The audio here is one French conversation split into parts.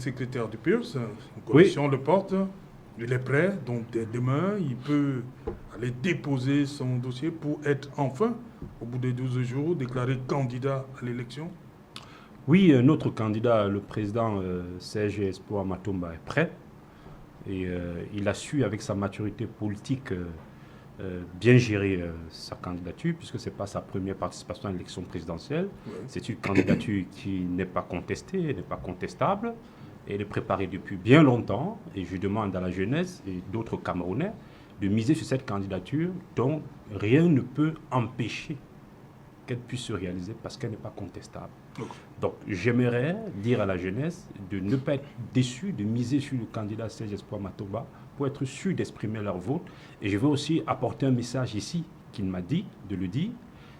secrétaire du PURS, une commission le porte, il est prêt, donc dès demain, il peut aller déposer son dossier pour être enfin, au bout des 12 jours, déclaré candidat à l'élection. Oui, notre candidat, le président Serge Espoir Matomba, est prêt. Et il a su, avec sa maturité politique, bien gérer sa candidature, puisque ce n'est pas sa première participation à l'élection présidentielle. Oui. C'est une candidature qui n'est pas contestée, n'est pas contestable. Elle est préparée depuis bien longtemps. Et je demande à la jeunesse et d'autres Camerounais de miser sur cette candidature dont rien ne peut empêcher qu'elle puisse se réaliser parce qu'elle n'est pas contestable. Okay. Donc j'aimerais dire à la jeunesse de ne pas être déçu, de miser sur le candidat Serge Espoir Matomba pour être sûr d'exprimer leur vote. Et je veux aussi apporter un message ici qu'il m'a dit de le dire,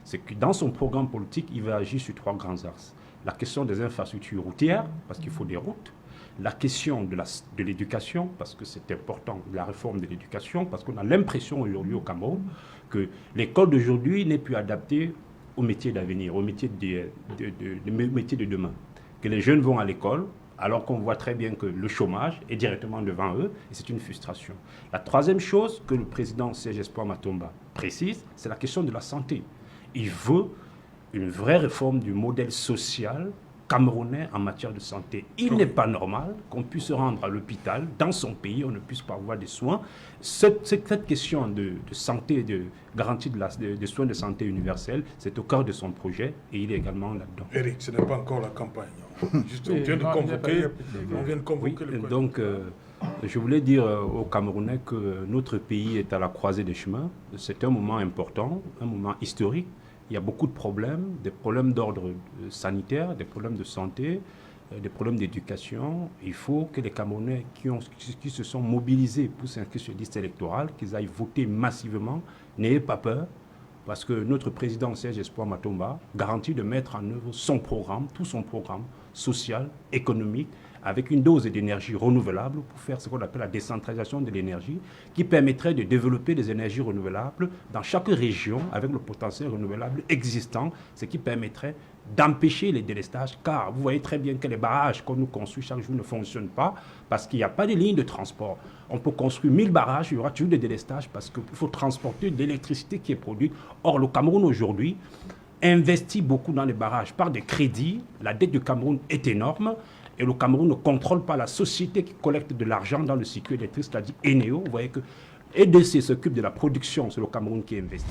c'est que dans son programme politique, il va agir sur 3 grands axes. La question des infrastructures routières, parce qu'il faut des routes. La question de l'éducation, parce que c'est important, la réforme de l'éducation, parce qu'on a l'impression aujourd'hui au Cameroun que l'école d'aujourd'hui n'est plus adaptée au métier d'avenir, au métier de demain. Que les jeunes vont à l'école, alors qu'on voit très bien que le chômage est directement devant eux, et c'est une frustration. La troisième chose que le président Serge Espoir Matomba précise, c'est la question de la santé. Il veut une vraie réforme du modèle social camerounais en matière de santé. Il n'est pas normal qu'on puisse se rendre à l'hôpital, dans son pays, on ne puisse pas avoir des soins. Cette question de santé, de garantie des soins de santé universels, c'est au cœur de son projet et il est également là-dedans. Eric, ce n'est pas encore la campagne. Juste, on vient de convoquer le donc, je voulais dire aux Camerounais que notre pays est à la croisée des chemins. C'est un moment important, un moment historique. Il y a beaucoup de problèmes, des problèmes d'ordre sanitaire, des problèmes de santé, des problèmes d'éducation. Il faut que les Camerounais qui se sont mobilisés pour s'inscrire sur la liste électorale, qu'ils aillent voter massivement, n'ayez pas peur, parce que notre président Serge Espoir Matomba garantit de mettre en œuvre son programme, tout son programme social, économique, avec une dose d'énergie renouvelable pour faire ce qu'on appelle la décentralisation de l'énergie, qui permettrait de développer des énergies renouvelables dans chaque région avec le potentiel renouvelable existant, ce qui permettrait d'empêcher les délestages, car vous voyez très bien que les barrages qu'on nous construit chaque jour ne fonctionnent pas parce qu'il n'y a pas de ligne de transport. On peut construire 1000 barrages, il y aura toujours des délestages parce qu'il faut transporter de l'électricité qui est produite. Or, le Cameroun aujourd'hui investit beaucoup dans les barrages par des crédits. La dette du Cameroun est énorme. Et le Cameroun ne contrôle pas la société qui collecte de l'argent dans le circuit électrique, c'est-à-dire Eneo. Vous voyez que EDC s'occupe de la production, c'est le Cameroun qui investit.